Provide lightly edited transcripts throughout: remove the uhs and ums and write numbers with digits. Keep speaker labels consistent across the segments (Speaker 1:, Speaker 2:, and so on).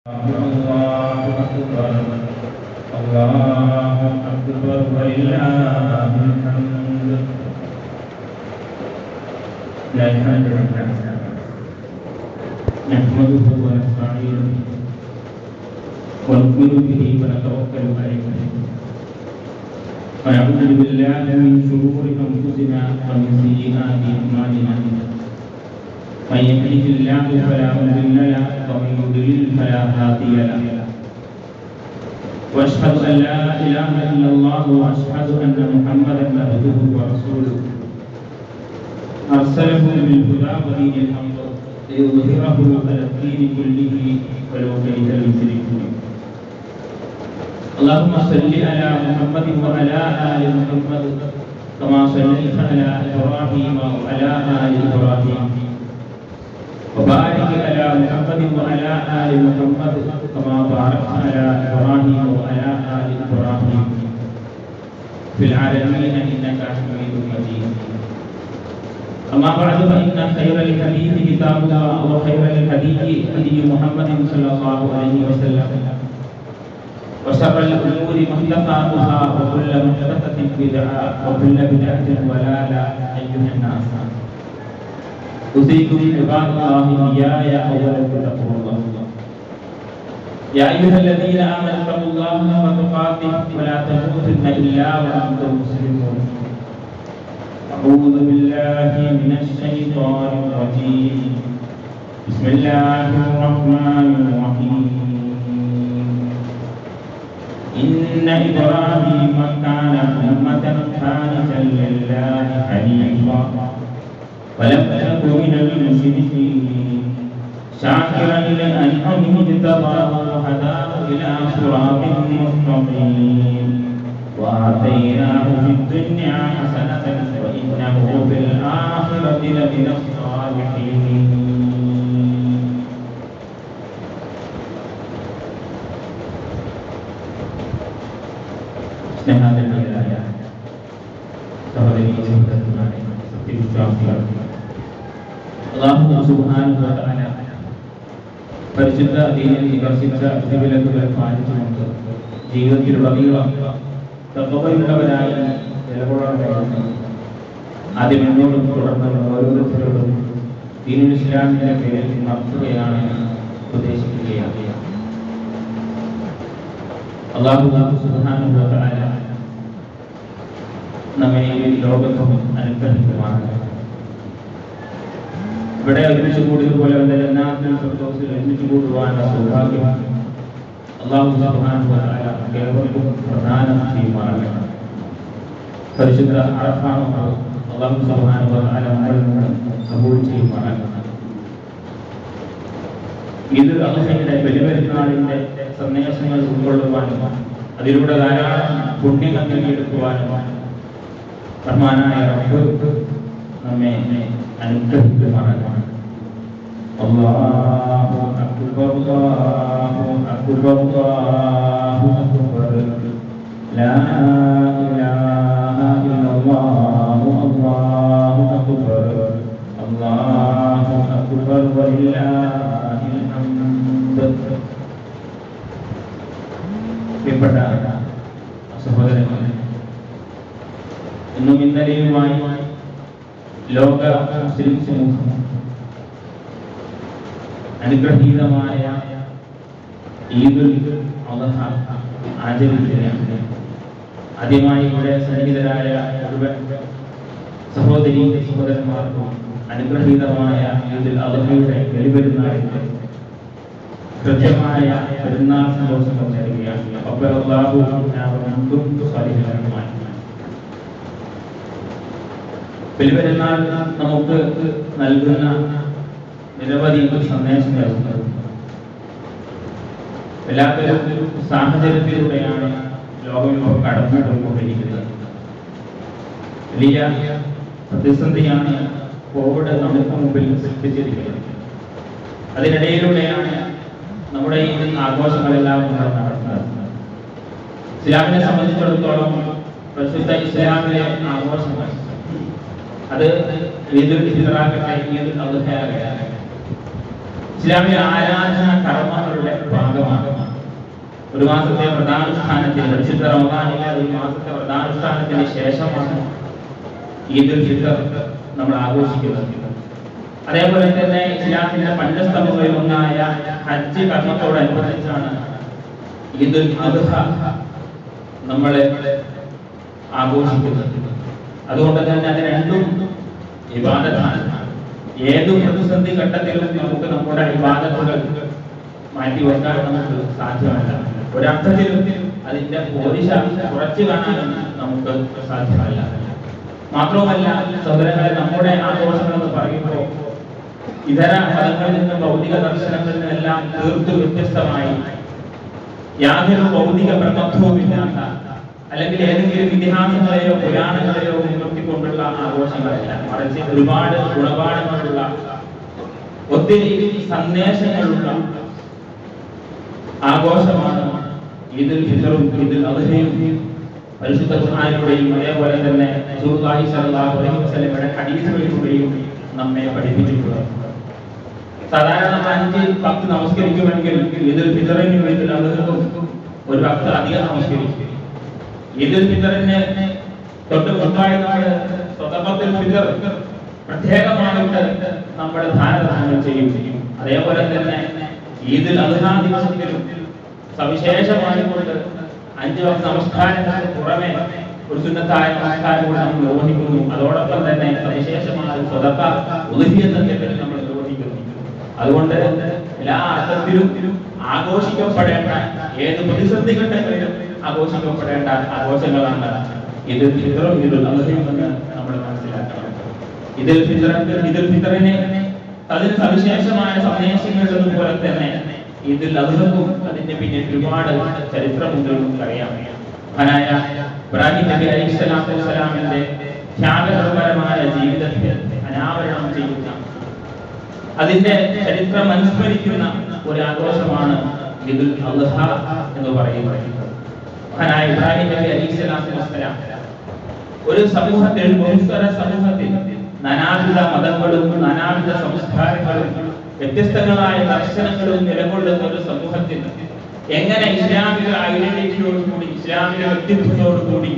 Speaker 1: الله أكبر الله أكبر ولله الحمد. الحمد لله نحمده ونستعينه ونؤمن به ونتوكل عليه ونعوذ بالله من شرور أنفسنا ومن سيئات أعمالنا. من يهده الله فلا مضل له ومن يضلل فلا هادي له. واشهد ان لا اله الا الله واشهد ان محمدا عبده ورسوله ارسله بالهدى ودين الحق ليظهره على الدين كله ولو كره المشركون. اللهم صل على محمد وعلى ال محمد كما صليت على ابراهيم وعلى ال ابراهيم وبارك على محمد وعلى آل محمد كما باركت على إبراهيم وعلى آل إبراهيم في العالمين إنك حميد مجيد. أما بعد فإن خير الحديث كتاب الله وخير الهدي هدي محمد صلى الله عليه وسلم وشر الأمور محدثاتها وكل محدثة بدعة وكل بدعة ضلالة. أيها الناس أوصيكم عباد الله إياي أولا بتقوى الله. يا أيها الذين آمنوا اتقوا الله حق تقاته ولا تموتن إلا وأنتم مسلمون. أعوذ بالله من الشيطان الرجيم. بسم الله الرحمن الرحيم. إن إبراهيم كان أمة قانتا لله حنيفا ولم يكن من المشركين شاكرا لأنعمه اجتباه وهداه إلى صراط مستقيم وآتيناه في الدنيا حسنة وإنه في الآخرة لمن الصالحين. സ്നേഹാദരനായ സഹോദരീ സഹോദരന്മാരെ, സത്യവിശ്വാസികളെ, അല്ലാഹു സുബ്ഹാനഹു വ തആല പരിശുദ്ധ ദീനിൽ വികസിച്ച വിധിവിലക്കുകൾ പാലിച്ചുകൊണ്ട് ജീവിതത്തിലുടനീളം തഖ്വയുള്ളവരായി നിലകൊള്ളണമെന്ന് ആദ്യം എന്നോടും തുടർന്ന് ഓരോരുത്തരോടും ദീനുൽ ഇസ്ലാമിന്റെ പേരിൽ നടത്തുകയാണ് ഉപദേശിക്കുകയാണ്. അല്ലാഹു സുബ്ഹാനഹു വ തആല നമ്മെ ഈ ലോകത്തും അനുഗ്രഹിക്കുമാറാകട്ടെ. ഇവിടെ ഒരുമിച്ച് കൂടിയതുപോലെ ഒരുമിച്ച് കൂടുവാനുള്ള സൗഭാഗ്യം അല്ലാഹു സുബ്ഹാനഹു വ തആല ഏവർക്കും പ്രദാനം ചെയ്യുമാറാകട്ടെ. പരിശുദ്ധ അറഫ അല്ലാഹു സുബ്ഹാനഹു വ തആല നമ്മളിൽ നിന്ന് കബൂൽ ചെയ്യുമാറാകട്ടെ. ഇത് അല്ലാഹുവിന്റെ ബലിപെരുന്നാളിന്റെ സന്ദേശങ്ങൾ ഉൾക്കൊള്ളുവാനും അതിലൂടെ ധാരാളം പുണ്യങ്ങൾ നേടിയെടുക്കുവാനും റഹ്മാനായ റബ്ബ് നമ്മെ അനുഗ്രഹിക്കുമാറാകട്ടെ. അല്ലാഹു അക്ബർ അല്ലാഹു അക്ബർ അല്ലാഹു അക്ബർ ലാ ഇലാഹ ഇല്ലല്ലാഹു അല്ലാഹു അക്ബർ അല്ലാഹു അക്ബർ വലില്ലാഹിൽ ഹംദ്. പ്രിയപ്പെട്ട സഹോദരന്മാരെ, ഇന്നും ഇന്നലെയുമായി ലോക മുസ്ലിം സമൂഹം അനുഗ്രഹീതമായ ഈദുൽ അദ്ഹ ആചരിക്കുകയാണ്. ആദ്യമായി ഇവിടെ സന്നിഹിതരായ മുഴുവൻ സഹോദരീ സഹോദരന്മാർക്കും അനുഗ്രഹീതമായ ഈദുൽ അദ്ഹയുടെ ബലിപെരുന്നാളിന്റെ കൃത്യമായ പെരുന്നാൾ സന്തോഷം നേരുകയാണ്. അല്ലാഹു ബലിപെരുന്നാൾ നമുക്ക് നൽകുന്ന നിരവധി സന്ദേശങ്ങളുണ്ട്. വല്ലാത്തൊരു സാഹചര്യത്തിലൂടെയാണ് ലോകം ഇപ്പോൾ കടന്നുകൊണ്ടിരിക്കുന്നത്. വലിയ പ്രതിസന്ധിയാണ് കോവിഡ് നമുക്ക് മുമ്പിൽ സൃഷ്ടിച്ചിരിക്കുന്നത്. അതിനിടയിലൂടെയാണ് നമ്മുടെ ഈ ആഘോഷങ്ങളെല്ലാം നടത്തുന്നത്. ഇസ്ലാമിനെ സംബന്ധിച്ചിടത്തോളം പ്രസിദ്ധ ഇസ്ലാമിലെ ആഘോഷങ്ങൾ അത് ഈദുൽ ഫിത്റാകട്ടെ, ഈദുൽ അദ്ഹയാകട്ടെ, ഇസ്ലാമിക ആരാധന കർമ്മങ്ങളുടെ ഭാഗമാണ്. ഒരു മാസത്തെ വ്രതാനുഷ്ഠാനത്തിന്, പരിശുദ്ധ റമദാനിലെ ഒരു മാസത്തെ വ്രതാനുഷ്ഠാനത്തിന് ശേഷമാണ് ഈദുൽ ഫിത്ർ നമ്മൾ ആഘോഷിക്കുന്നത്. അതേപോലെ തന്നെ ഇസ്ലാമിന്റെ പഞ്ചസ്തംഭങ്ങളിൽ ഒന്നായ ഹജ്ജ് കർമ്മത്തോടനുബന്ധിച്ചാണ് ഈദുൽ അദ്ഹ നമ്മൾ ആഘോഷിക്കുന്നത്. അതുകൊണ്ട് തന്നെ അത് രണ്ടും ഇബാദത്താണ്. ഏതു പ്രതിസന്ധി ഘട്ടത്തിലും നമുക്ക് നമ്മുടെ ഇബാദത്തുകൾ മാറ്റിവെക്കാൻ നമുക്ക് സാധ്യമല്ല. ഒരർത്ഥത്തിലും അതിന്റെ പോരിശ കുറച്ചു കാണാൻ നമുക്ക് സാധ്യമല്ല. മാത്രവുമല്ല സഹോദരങ്ങളെ, നമ്മുടെ ആഘോഷങ്ങൾ എന്ന് പറയുമ്പോൾ ഇതര മതങ്ങളിൽ നിന്നും ഭൗതിക ദർശനങ്ങളിൽ നിന്നെല്ലാം തീർത്തും വ്യത്യസ്തമായി യാതൊരു ഭൗതിക പ്രബന്ധവുമില്ലാത്ത, അല്ലെങ്കിൽ ഏതെങ്കിലും ഇതിഹാസങ്ങളെയോ പുരാണങ്ങളെയോ മുൻനിർത്തിക്കൊണ്ടുള്ള ആഘോഷങ്ങളല്ല, മറിച്ച് ഒരുപാട് ഗുണപാഠങ്ങളുള്ള, ഒത്തിരി സന്ദേശങ്ങളുള്ള ആഘോഷമാണ് ഈദുൽ ഫിത്റും ഈദുൽ അദ്ഹയും. പരിശുദ്ധ ഖുർആനിലൂടെയും അതേപോലെ തന്നെ റസൂലുള്ളാഹി സ്വല്ലല്ലാഹു അലൈഹി വസല്ലമയുടെ ഹദീസുകളിലൂടെയും നമ്മെ പഠിപ്പിച്ചിട്ടുള്ളത്. സാധാരണ 5-10 നമസ്കരിക്കുമെങ്കിൽ ഈദുൽ ഫിത്റിനും ഈദുൽ അദ്ഹയ്ക്കും ഒരു വക്ത് അധികം നമസ്കരിക്കും. ഈദുൽ ഫിത്റിന് തൊട്ട് മുൻപായി നമ്മൾ സ്വതഖത്തുൽ ഫിത്ർ പ്രത്യേകമായിട്ട് നമ്മൾ ദാനധർമ്മങ്ങൾ ചെയ്യും. അതേപോലെ തന്നെ ഈദുൽ അദ്ഹ ദിവസത്തിലും സവിശേഷമായി കൊണ്ട് 5 വക്ത് നമസ്കാരങ്ങൾക്ക് പുറമെ ഒരു സുന്നത്തായ നമസ്കാരം കൂടെ നമ്മൾ നിർവഹിക്കുന്നു. അതോടൊപ്പം തന്നെ സവിശേഷമായ സ്വതഖ ഉദ്ഹിയത്തിന്റെ നമ്മൾ നിർവഹിക്കുന്നു. അതുകൊണ്ട് എല്ലാ അർത്ഥത്തിലും ആഘോഷിക്കപ്പെടേണ്ട, ഏത് പ്രതിസന്ധി ഘട്ടങ്ങളിലും ആഘോഷിക്കപ്പെടേണ്ട ആഘോഷങ്ങളാണ് ഈദുൽ ഫിത്റും ഈദുൽ അദ്ഹയും എന്ന് നമ്മൾ മനസ്സിലാക്കണം. ഈദുൽ ഫിത്റിനെ അതിന് സവിശേഷമായ സന്ദേശങ്ങൾ പോലെ തന്നെ ഈദുൽ അദ്ഹയ്ക്കും അതിന്റെ പിന്നിൽ ഒരുപാട് ചരിത്രമുണ്ട് നമുക്കറിയാം. മഹാനായ ഇബ്രാഹിം നബി അലൈഹിസ്സലാത്തു വസ്സലാമിന്റെ ത്യാഗപരമായ ജീവിതത്തെ അനാവരണം ചെയ്യുന്ന, അതിന്റെ ചരിത്രം അനുസ്മരിക്കുന്ന ഒരു ആഘോഷമാണ് ഈദുൽ അദ്ഹ എന്ന് പറയുന്നത്. മഹാനായ ഇബ്രാഹിം നബി അലൈഹിസ്സലാത്തു വസ്സലാം ഒരു സമൂഹത്തിൽ, ബഹുസ്വര സമൂഹത്തിൽ നാനാവിധ മതങ്ങളും നാനാവിധ സംസ്കാരങ്ങളും വ്യത്യസ്തങ്ങളായ ദർശനങ്ങളും നിലകൊള്ളുന്ന ഒരു സമൂഹത്തിൽ എങ്ങനെ ഇസ്ലാമിക ഐഡന്റിറ്റിയോടുകൂടി, ഇസ്ലാമിക വ്യക്തിത്വത്തോടുകൂടി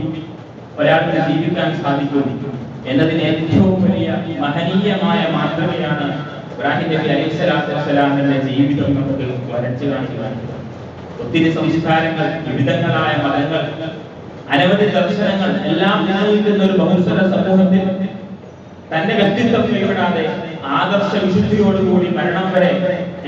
Speaker 1: ഒരാൾക്ക് ജീവിക്കാൻ സാധിക്കും എന്നതിന് ഏറ്റവും വലിയ മഹനീയമായ മാതൃകയാണ് ഇബ്രാഹിം നബി അലൈഹിസ്സലാത്തു വസ്സലാമിന്റെ ജീവിതം നമുക്ക് വരച്ചു കാണിക്കുന്നത്. ഒത്തിരി സംസ്കാരങ്ങൾ, വിവിധങ്ങളായ മതങ്ങൾ, അനവധി ദർശനങ്ങൾ എല്ലാം നിലനിൽക്കുന്ന ഒരു ബഹുസ്വര സമൂഹത്തിൽ തന്റെ വ്യക്തിത്വം കൈവിടാതെ ആദർശ വിശുദ്ധിയോടുകൂടി മരണം വരെ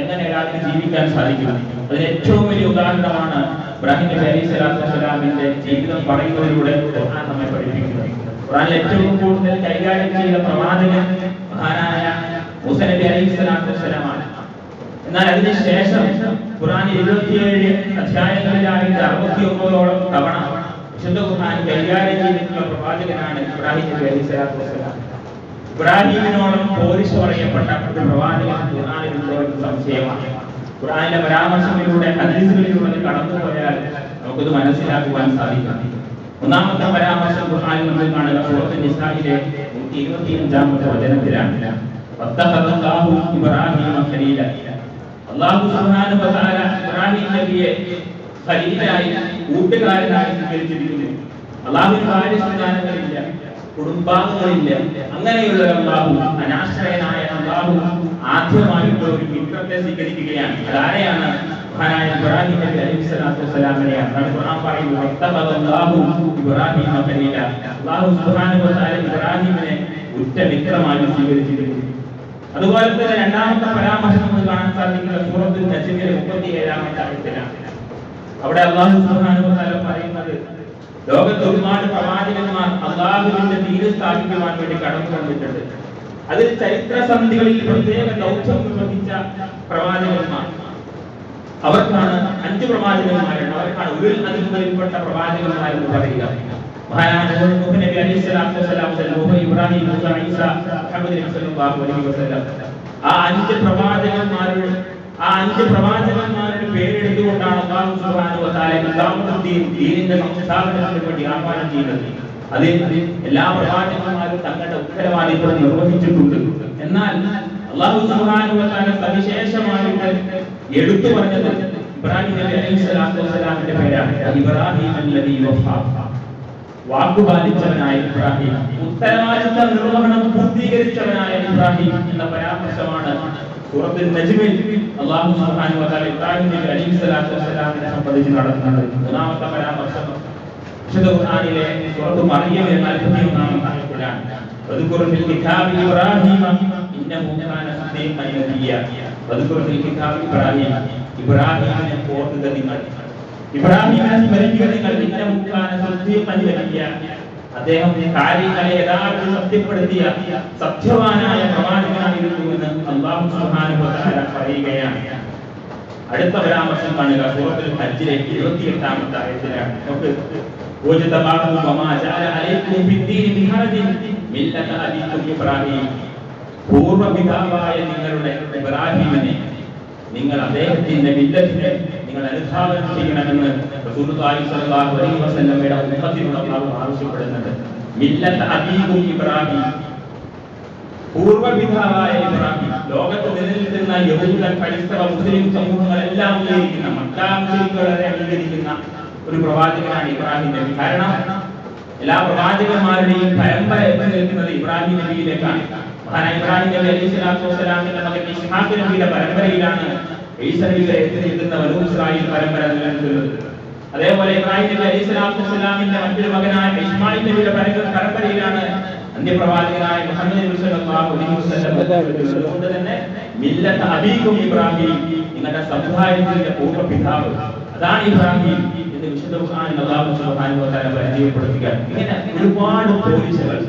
Speaker 1: എങ്ങനെ ഒരാൾക്ക് ജീവിക്കാൻ സാധിക്കും? അതിന് ഏറ്റവും വലിയ ഉദാഹരണമാണ് ഇബ്രാഹിം നബി അലൈഹിസ്സലാത്തു വസ്സലാമിന്റെ ജീവിതം പറയുന്നതിലൂടെ ഖുർആൻ നമ്മെ പഠിപ്പിക്കുന്നത്. ഖുർആനിൽ ഏറ്റവും കൂടുതൽ കൈകാര്യം ചെയ്ത പ്രവാചകൻ മഹാനായ മൂസ നബി അലൈഹിസ്സലാത്തു വസ്സലാമാണ്. എന്നാൽ അതിനുശേഷം ഖുർആനിൽ 27 അധ്യായങ്ങളിലായിട്ട് 69ഓളം തവണ വിശുദ്ധ ഖുർആൻ കൈകാര്യം ചെയ്തിട്ടുള്ള പ്രവാചകനാണ് ഇബ്രാഹിം നബി അലൈഹിസ്സലാത്തു വസ്സലാം. ഇബ്രാഹിമിനോളം പോരിശ പറയപ്പെട്ട ഒരു പ്രവാചകൻ ഖുർആനിലുണ്ടോ എന്ന് സംശയമാണ്. ഖുർആനിലെ പരാമർശങ്ങളിലൂടെ, ഹദീസുകളിലൂടെ കടന്നുപോയാൽ നമുക്കത് മനസ്സിലാക്കുവാൻ സാധിക്കും. ഒന്നാമത്തെ പരാമർശം ഖുർആനിൽ നമ്മൾ കാണുക സൂറത്തുൻ നിസായിലെ 125-ാമത്തെ വചനത്തിലാണ്. വത്തഖദല്ലാഹു ഇബ്രാഹീമ ഖലീല. അല്ലാഹു സുബ്ഹാനഹു വ തആല ഇബ്രാഹിം നബിയെ ഖലീലായി, കൂട്ടുകാരനായി സ്വീകരിച്ചിരിക്കുന്നു. അല്ലാഹുവിന് ഭാര്യ സന്താനങ്ങളില്ല, കുടുംബാംഗങ്ങളില്ല. അങ്ങനെയുള്ള അല്ലാഹു, അനാശ്രയനായ അല്ലാഹു ആദ്യമായിട്ട് ഒരു മിത്രത്തെ സ്വീകരിക്കുകയാണ്. അതാരെയാണ്? മഹാനായ ഇബ്രാഹിം നബി അലൈഹിസ്സലാത്തു വസ്സലാമിനെയാണ്. ഖുർആൻ പറയുന്നു വത്തഖദല്ലാഹു ഇബ്രാഹീമ ഖലീല. അല്ലാഹു സുബ്ഹാനഹു വ തആല ഇബ്രാഹിമിനെ ഉറ്റ മിത്രമായി സ്വീകരിച്ചിരിക്കുന്നു. അതുപോലെ തന്നെ രണ്ടാമത്തെ പരാമർശം നമുക്ക് കാണാൻ സാധിക്കുന്ന സൂറത്തുൽ നജ്മിലെ 37-ാമത്തെ ആയത്തിലാണ്. അവിടെ അല്ലാഹു സുബ്ഹാനഹു വ തആല പറയുന്നത്, ലോകത്ത് ഒരുപാട് പ്രവാചകന്മാർ അല്ലാഹുവിന്റെ ദീന് സ്ഥാപിക്കുവാൻ വേണ്ടി കടന്നു വന്നിട്ടുണ്ട്. അതിൽ ചരിത്രസന്ധികളിൽ പ്രത്യേക ദൗത്യം നിർവഹിച്ച പ്രവാചകന്മാർ, അവർക്കാണ് 5 പ്രവാചകന്മാരുണ്ട്. അവർക്കാണ് ഉലുൽ അസ്മിൽപ്പെട്ട പ്രവാചകന്മാർ എന്ന് പറയുക. മഹാനായ നൂഹ് നബി അലൈഹിസ്സലാത്തു വസ്സലാം, നൂഹ്, ഇബ്രാഹിം, മൂസ, ഈസ, മുഹമ്മദ് നബി സല്ലല്ലാഹു അലൈഹി വസല്ലം, ആ 5 പ്രവാചകന്മാരുടെ പേരെടുത്തുകൊണ്ടാണ് അല്ലാഹു സുബ്ഹാനഹു വ തആല ഇസ്ലാമുദ്ദീൻ, ദീനിന്റെ സംസ്ഥാപനത്തിന് വേണ്ടി ആഹ്വാനം ചെയ്യുന്നത്. അതിൽ എല്ലാ പ്രവാചകന്മാരും തങ്ങളുടെ ഉത്തരവാദിത്വം നിർവഹിച്ചിട്ടുണ്ട്. എന്നാൽ അല്ലാഹു സുബ്ഹാനഹു വ തആല സവിശേഷമായിട്ട് എടുത്തു പറഞ്ഞത് ഇബ്രാഹിം നബി അലൈഹിസ്സലാത്തു വസ്സലാമിന്റെ പേരാണ്. ഇബ്രാഹിം അല്ലദീ വഫാ, വാക്കുപാലിച്ചവനായ ഇബ്രാഹിം, ഉത്തരവാദിത്ത നിർവഹണം പൂർത്തീകരിച്ചവനായ ഇബ്രാഹിം എന്ന പരാമർശമാണ് സൂറത്തുൽ നജ്മിൽ അല്ലാഹു സുബ്ഹാനഹു വ തആല ഇബ്രാഹിം നബി അലൈഹിസ്സലാത്തു വസ്സലാമിനെ സംബന്ധിച്ച് നടത്തുന്നത്. മൂന്നാമത്തെ പരാമർശം വിശുദ്ധ ഖുർആനിലെ സൂറത്തു മറിയമിലെ 41-ാമത്തെ ആയത്തിലാണ്. വദ്കുർ ഫിൽ കിതാബി ഇബ്രാഹിം ഇന്നഹു കാന സിദ്ദീഖൻ നബിയ്യ. വദ്കുർ ഫിൽ കിതാബി ഇബ്രാഹിം, ഇബ്രാഹിമിനെ ഓർക്കുക നിങ്ങൾ, ഇബ്രാഹിമിനെ സ്മരിക്കുക നിങ്ങൾ. ഇന്നഹു കാന സിദ്ദീഖൻ നബിയ്യ, അദ്ദേഹം കാര്യങ്ങളെ യഥാർത്ഥത്തിൽ സത്യപ്പെടുത്തിയ സത്യവാനായ പ്രവാചകനായിരുന്നു എന്ന് അല്ലാഹു സുബ്ഹാനഹു വ തആല പറയുകയാണ്. അടുത്ത പരാമർശം കാണുക സൂറത്തുൽ ഹജ്ജിലെ 28-ാമത്തെ ആയത്തിലാണ്. നോക്ക്, വജതബാഹു വമാ ജഅല അലൈക്കും ഫിദ്ദീനി മിൻ ഹറജിൻ മില്ലത അബീക്കും ഇബ്രാഹിം. പൂർവ്വപിതാവായ നിങ്ങളുടെ ഇബ്രാഹിമിനെ, നിങ്ങൾ അദ്ദേഹത്തിന്റെ മില്ലത്തിനെ നിങ്ങൾ അനുധാവനം ചെയ്യണമെന്ന് റസൂലുള്ളാഹി സ്വല്ലല്ലാഹു അലൈഹി വസല്ലമയുടെ ഉമ്മത്തിനോട് അല്ലാഹു ആവശ്യപ്പെടുന്നത്. മില്ലത അബീക്കും ഇബ്രാഹിം, പൂർവ്വപിതാവായ ഇബ്രാഹിം. ലോകത്ത് നിലനിൽക്കുന്ന യഹൂദ, ക്രൈസ്തവ, മുസ്ലിം സമൂഹങ്ങളെല്ലാം അംഗീകരിക്കുന്ന, മക്കാ മുസ്ലിംകളെ അംഗീകരിക്കുന്ന ഒരു പ്രവാചകനാണ് ഇബ്രാഹിം നബി. കാരണം എല്ലാ പ്രവാചകന്മാരുടെയും പരമ്പര എത്തി നിൽക്കുന്നത് ഇബ്രാഹിം നബിയിലേക്കാണ്. മഹാനായ ഇബ്രാഹിം നബി അലൈഹിസ്സലാത്തു വസ്സലാമിന്റെ മകൻ ഇസ്ഹാഖ് നബിയുടെ പരമ്പരയിലാണ് ഈസ നബിയുടെ എത്തി നിൽക്കുന്ന ബനൂ ഇസ്രായേൽ പരമ്പര നിലനിൽക്കുന്നത്. അതേപോലെ ഇബ്രാഹിം നബി അലൈഹിസ്സലാത്തു വസ്സലാമിന്റെ മറ്റൊരു മകനായ ഇസ്മായിൽ നബിയുടെ പരമ്പരയിലാണ് അന്ത്യപ്രവാചകനായ മുഹമ്മദ് നബി സല്ലല്ലാഹു അലൈഹി വസല്ലം. അതുകൊണ്ട് തന്നെ മില്ലത അബീക്കും ഇബ്രാഹിം, നിങ്ങളുടെ സമുദായത്തിന്റെ പൂർവ്വപിതാവ് അതാണ് ഇബ്രാഹിം എന്ന് വിശുദ്ധ ഖുർആനിൽ അല്ലാഹു സുബ്ഹാനഹു വ തആല പരിചയപ്പെടുത്തുക. ഇങ്ങനെ ഒരുപാട് പോലീസുകൾ,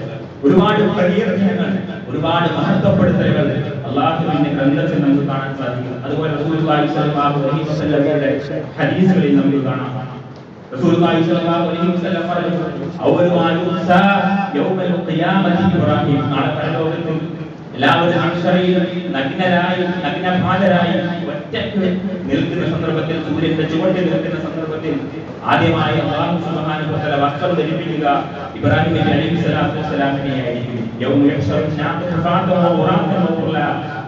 Speaker 1: ഒരുപാട് പ്രകീർത്തനങ്ങൾ, ഒരുപാട് മഹത്വപ്പെടുത്തലുകൾ അല്ലാഹുവിന്റെ ഗ്രന്ഥത്തിൽ നമുക്ക് കാണാൻ സാധിക്കും. അതുപോലെ റസൂലുള്ളാഹി സ്വല്ലല്ലാഹു അലൈഹി വസല്ലമയുടെ ഹദീസുകളിൽ നമുക്ക് കാണാം. റസൂലുള്ളാഹി സ്വല്ലല്ലാഹു അലൈഹി വസല്ലം പറഞ്ഞു, അവ്വലു മാ യുസാ യൗമൽ ഖിയാമത്തി ഇബ്രാഹിം. നാളെ പരലോകത്തിൽ എല്ലാവരും അക്ഷരയിൽ നഗ്നഭാരരായി ഒറ്റയ്ക്ക് നിൽക്കുന്ന സന്ദർഭത്തിൽ, സൂര്യന്റെ ചുവട്ടിൽ നിൽക്കുന്ന സന്ദർഭത്തിൽ ആദ്യമായി അല്ലാഹു സുബ്ഹാനഹു വ തആല വസ്ത്രം ധരിപ്പിക്കുക ഇബ്രാഹിം നബി അലൈഹിസ്സലാത്തു വസ്സലാമിനെയായിരിക്കും. യൗമ യഹ്ശറു നാഖു ഫാതഹു വറാഖു വഖുല.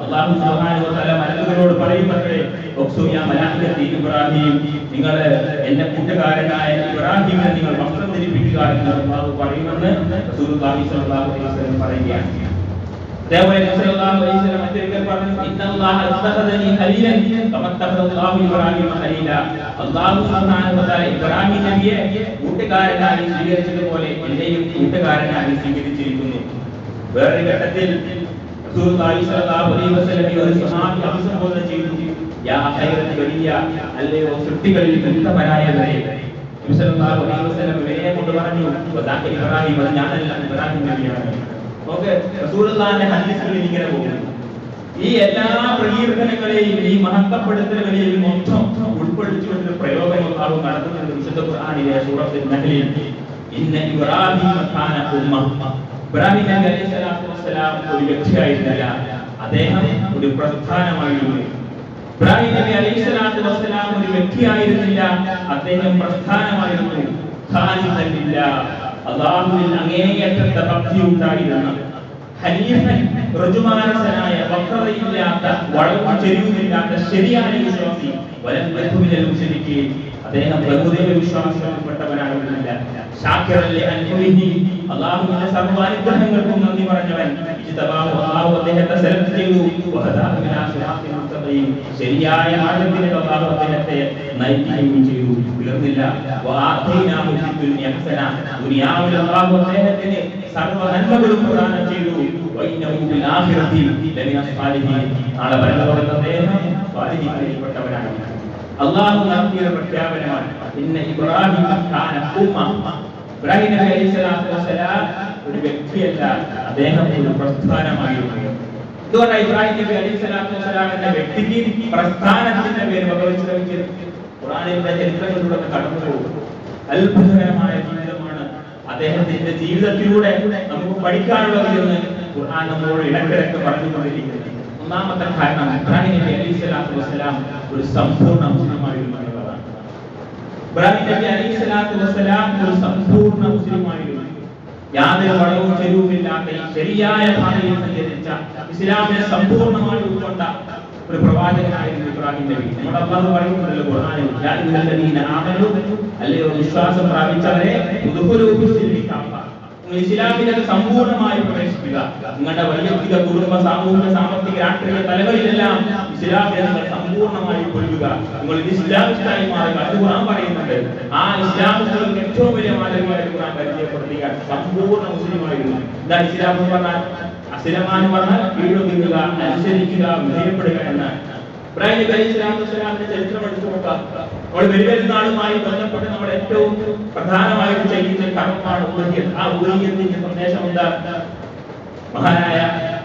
Speaker 1: അല്ലാഹു സുബ്ഹാനഹു വ തആല മലക്കുകളോട് പറയുമത്രേ, ഉഖ്സു യാ മലായികത്തി ഇബ്രാഹിം, നിങ്ങൾ എന്റെ കൂട്ടുകാരനായ ഇബ്രാഹിമിനെ നിങ്ങൾ വസ്ത്രം ധരിപ്പിക്കുക എന്ന് അല്ലാഹു പറയുമെന്ന് റസൂലുള്ളാഹി സ്വല്ലല്ലാഹു അലൈഹി വസല്ലം പറയുകയാണ്. അതേപോലെ സല്ലല്ലാഹു അലൈഹി വസല്ലം മറ്റൊരിക്കൽ പറഞ്ഞു, ഇന്നല്ലാഹ ഇത്തഖദനി ഖലീലൻ കമാ ഇത്തഖദല്ലാഹു ഇബ്രാഹിമ ഖലീല. അല്ലാഹു സുബ്ഹാനഹു വ തആല ഇബ്രാഹിം നബിയെ കൂട്ടുകാരനായി സ്വീകരിച്ചതുപോലെ എന്നെയും കൂട്ടുകാരനായി സ്വീകരിച്ചിരിക്കുന്നു. വേറൊരു ഘട്ടത്തിൽ റസൂലുള്ളാഹി സ്വല്ലല്ലാഹു അലൈഹി വസല്ലം ഒരു സ്വഹാബി അഭിസംബോധന ചെയ്തു, യാ ഖൈറൽ ബരിയ, അല്ലയോ സൃഷ്ടികളിൽ ഉത്തമനായവരെ. നബി സല്ലല്ലാഹു അലൈഹി വസല്ലം ഇവരെ കൊണ്ട് പറഞ്ഞു, വദാക ഇബ്രാഹിം, അത് ഞാനല്ല, ഇബ്രാഹിം നബിയാണ്. ഓക്കെ, റസൂലുള്ളാഹിന്റെ ഹദീസുകളിൽ ഇങ്ങനെ പോകുന്നു. ഈ എല്ലാ പ്രകീർത്തനങ്ങളെയും ഈ മഹത്വപ്പെടുത്തലുകളെയും മൊത്തം ഉൾക്കൊള്ളിച്ചുകൊണ്ടൊരു പ്രയോഗം അല്ലാഹു നടത്തുന്നുണ്ട് വിശുദ്ധ ഖുർആനിലെ സൂറത്തുൽ നഹ്ലിൽ. ഇന്ന ഇബ്രാഹിമ കാന ഉമ്മ. ഇബ്രാഹിം നബി അലൈഹിസ്സലാത്തു വസ്സലാം ഒരു വ്യക്തിയായിരുന്നില്ല, അദ്ദേഹം ഒരു പ്രസ്ഥാനമായിരുന്നു. ഇബ്രാഹിം നബി അലൈഹിസ്സലാത്തു വസ്സലാം ഒരു വ്യക്തിയായിരുന്നില്ല, അദ്ദേഹം പ്രസ്ഥാനമായിരുന്നു. ഖാലിഖൻ ലില്ലാഹ്, അല്ലാഹുവിൽ അങ്ങേയറ്റത്തെ ഭക്തി ഉണ്ടായിരുന്ന, ഹനീഫൻ, ഋജുമാനസനായ, വക്രതയില്ലാത്ത, വളവും ചെരിവുമില്ലാത്ത ശരിയായ വിശ്വാസി. വലം യഖു മിനൽ മുശ്രിക്കീൻ, അദ്ദേഹം ബഹുദൈവ വിശ്വാസത്തിൽപ്പെട്ടവനായിരുന്നില്ല. ശാക്കിറൻ ലിഅൻഉമിഹി, അല്ലാഹുവിന്റെ സർവ്വാനുഗ്രഹങ്ങൾക്കും നന്ദി പറഞ്ഞവൻ. ഇജ്തബാഹു, അല്ലാഹു അദ്ദേഹത്തെ സെലക്ട് ചെയ്തു. വഹദാഹു ഇലാ സിറാത്തിൻ മുസ്തഖീം, ശരിയായ മാർഗ്ഗത്തിലേക്ക് അല്ലാഹു അദ്ദേഹത്തെ നയിക്കുകയും ചെയ്തു. തീർന്നില്ല, വആതൈനാഹു ഫിദ്ദുനിയ ഹസന, ദുനിയാവിൽ അല്ലാഹു അദ്ദേഹത്തിന് സർവ്വ നന്മകളും പ്രദാനം ചെയ്തു. വഇന്നഹു ഫിൽ ആഖിറതി ലമിന സ്വാലിഹീൻ, നാളെ പരലോകത്ത് അദ്ദേഹം സ്വാലിഹീങ്ങളിൽപ്പെട്ടവനാണ്. അല്ലാഹു നടത്തിയ പ്രഖ്യാപനമാണ്, ഇന്ന ഇബ്രാഹിം കാന ഉമ്മ. ഇബ്രാഹിം നബി അലൈഹിസ്സലാത്തു വസ്സലാം ഒരു വ്യക്തിയല്ല, അദ്ദേഹം ഒരു പ്രസ്ഥാനമായിരുന്നു. ഇതുകൊണ്ടാണ് ഇബ്രാഹിം നബി അലൈഹിസ്സലാത്തു വസ്സലാം എന്ന വ്യക്തിക്ക് പ്രസ്ഥാനത്തിന്റെ പേര് വകവെച്ചത്. ഖുർആനിലെ ചരിത്രങ്ങളിലൂടെ കടന്നു പോകും. അത്ഭുതകരമായ ജീവിതമാണ് അദ്ദേഹത്തിന്റെ ജീവിതത്തിലൂടെ നമുക്ക് പഠിക്കാനുള്ളത് എന്ന് ഖുർആൻ നമ്മളോട് ഇടയ്ക്കിടയ്ക്ക് പറഞ്ഞുകൊണ്ടിരിക്കുന്നത്. ഒന്നാമത്തെ കാരണം, ഇബ്രാഹിം നബി അലൈഹിസ്സലാത്തു വസ്സലാം ഒരു സമ്പൂർണ്ണ മുസ്ലിമായിരുന്നു എന്നുള്ളതാണ്. ഇബ്രാഹിം നബി അലൈഹിസ്സലാത്തു വസ്സലാം ഒരു സമ്പൂർണ്ണ മുസ്ലിമായിരുന്നു. യാതൊരു വളവും ചെരുവുമില്ലാത്ത ശരിയായ പാതയിൽ സഞ്ചരിച്ച ഇസ്ലാമിനെ സമ്പൂർണ്ണമായി ഉൾക്കൊണ്ട ഒരു പ്രവാചകനായിരുന്നു ഇബ്രാഹിം നബി. നമ്മുടെ അല്ലാഹു പറയുന്നുണ്ടല്ലോ ഖുർആനിൽ, യാ അയ്യുഹല്ലദീന ആമനൂ, അല്ലയോ വിശ്വാസം പ്രാപിച്ചവരെ, ഉദ്ഖുലൂ ഫിസ്സിൽമി കാഫ, നിങ്ങൾ ഇസ്ലാമിലേക്ക് സമ്പൂർണ്ണമായി പ്രവേശിക്കുക. നിങ്ങളുടെ വൈയക്തിക, കുടുംബ, സാമൂഹിക, സാമ്പത്തിക, രാഷ്ട്രീയ തലങ്ങളിലെല്ലാം ഇസ്ലാമിനെ നിങ്ങൾ സമ്പൂർണ്ണമായി കൊള്ളുക. നിങ്ങൾ ഇസ്ലാമിസ്റ്റായി മാറുക. അത് ഖുർആൻ പറയുന്നുണ്ട്. ആ ഇസ്ലാമിസ്റ്റുകൾക്ക് ഏറ്റവും വലിയ മാതൃകയായി ഖുർആൻ പരിചയപ്പെടുത്തുക സമ്പൂർണ്ണ മുസ്ലിമായിരുന്നു. എന്താ ഇസ്ലാം എന്ന് പറഞ്ഞാൽ? അസ്ലമാൻ പറഞ്ഞാൽ കീഴൊതുങ്ങുക, അനുസരിക്കുക, വിധേയപ്പെടുക എന്നാണ്. ഇബ്രാഹിം നബി അലൈഹിസ്സലാത്തു വസ്സലാമിന്റെ ചരിത്രം എടുത്തു നോക്കാം. നമ്മൾ ബലിപെരുന്നാളുമായി ബന്ധപ്പെട്ട് നമ്മൾ ഏറ്റവും പ്രധാനമായിട്ട് ചെയ്യുന്ന കർമ്മമാണ് ഉദഹിയത്ത്. ആ ഉദഹിയത്തിന്റെ സന്ദേശം എന്താ? മഹാനായ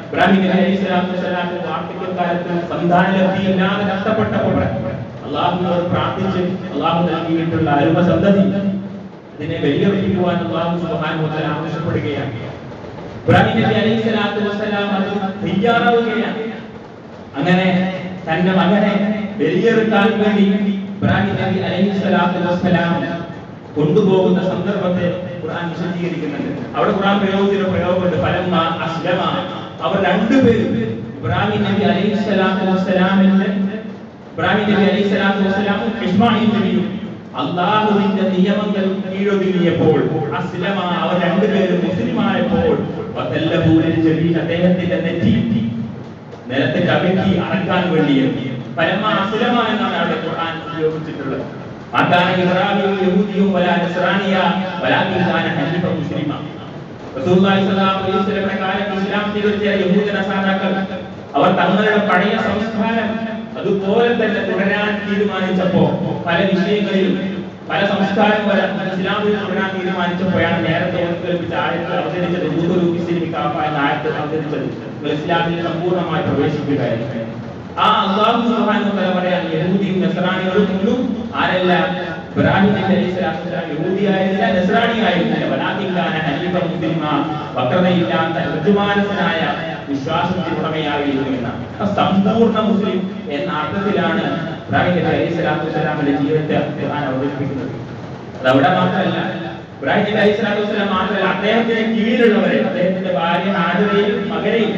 Speaker 1: ഇബ്രാഹിം നബി അലൈഹിസ്സലാത്തു വസ്സലാമിന്റെ വാർദ്ധക്യകാലത്ത് സന്താനലബ്ധിയില്ലാതെ കഷ്ടപ്പെട്ടപ്പോൾ അല്ലാഹുവിനോട് പ്രാർത്ഥിച്ച് അല്ലാഹു നൽകിയിട്ടുള്ള അരുമ സന്തതി അതിനെ ബലിയർപ്പിക്കുവാൻ അല്ലാഹു സുബ്ഹാനഹു വ തആല ആവശ്യപ്പെടുകയാണ്. ഇബ്രാഹിം നബി അലൈഹിസ്സലാത്തു വസ്സലാം അത് തയ്യാറാവുകയാണ്. അങ്ങനെ തന്റെ മകനെ ബലിയെറുക്കാൻ വേണ്ടി ഇബ്രാഹിം നബി അലൈഹിസ്സലാത്തു വസ്സലാം കൊണ്ടുപോകുന്ന സന്ദർഭത്തെ ഖുർആൻ വിശദീകരിക്കുന്നുണ്ട്. അവിടെ ഖുർആൻ പ്രയോഗിച്ച പ്രയോഗമുണ്ട്. ഫലമ്മ അസ്ലമ, അവർ രണ്ടുപേരും ഇബ്രാഹിം നബി അലൈഹിസ്സലാത്തു വസ്സലാമിന്റെ ഇസ്മാഈൽ നബിയും അല്ലാഹുവിന്റെ നിയമങ്ങൾ കീഴൊതുങ്ങിയപ്പോൾ, അസ്ലമ, അവർ രണ്ടുപേരും മുസ്ലിമായപ്പോൾ, അദ്ദേഹത്തിന്റെ നെറ്റി നിലത്ത് കവിട്ടി അടക്കാൻ വേണ്ടി പരമ അസ്ലമ എന്നാണ് അവിടെ ഖുർആൻ ഉപയോഗിച്ചിട്ടുള്ളത്. അവർ തങ്ങളുടെ പഴയ സംസ്കാരം അതുപോലെ തന്നെ തുടരാൻ തീരുമാനിച്ചപ്പോ, പല വിഷയങ്ങളിലും പല സംസ്കാരം ഇസ്ലാമിൽ തുടരാൻ തീരുമാനിച്ചപ്പോഴാണ് നേരത്തെ കേൾപ്പിച്ച ആയത്ത് അവതരിച്ചത്. എന്ന ആയത്ത് അവതരിച്ചത് ഇസ്ലാമിൽ സമ്പൂർണ്ണമായി പ്രവേശിക്കുകയായിരുന്നു. ആ അല്ലാഹു സുബ്ഹാനഹു വ തആല പറയാൻ യഹൂദിയും നസ്രാനികളും ഒന്നും ആരല്ല, ഇബ്രാഹിം നബി അലൈഹിസ്സലാത്തു വസ്സലാം യഹൂദിയായിരുന്നില്ല, നസ്രാനിയായിരുന്നില്ല. വലാകിൻ കാന ഹനീഫൻ മുസ്ലിമ, വക്രതയില്ലാത്ത ഋജുമാനസനായ വിശ്വാസത്തിന് ഉടമയായിരുന്നു എന്ന സമ്പൂർണ്ണ മുസ്ലിം എന്ന അർത്ഥത്തിലാണ് ഇബ്രാഹിം നബി അലൈഹിസ്സലാത്തു വസ്സലാമിന്റെ ജീവിതത്തെ ഖുർആൻ അവതരിപ്പിക്കുന്നത്. അതവിടെ മാത്രമല്ല, ഇബ്രാഹിം നബി അലൈഹിസ്സലാത്തു വസ്സലാം മാത്രമല്ല, അദ്ദേഹത്തിന് കീഴിലുള്ളവരെ, അദ്ദേഹത്തിന്റെ ഭാര്യ ഹാജറയെയും മകനെയും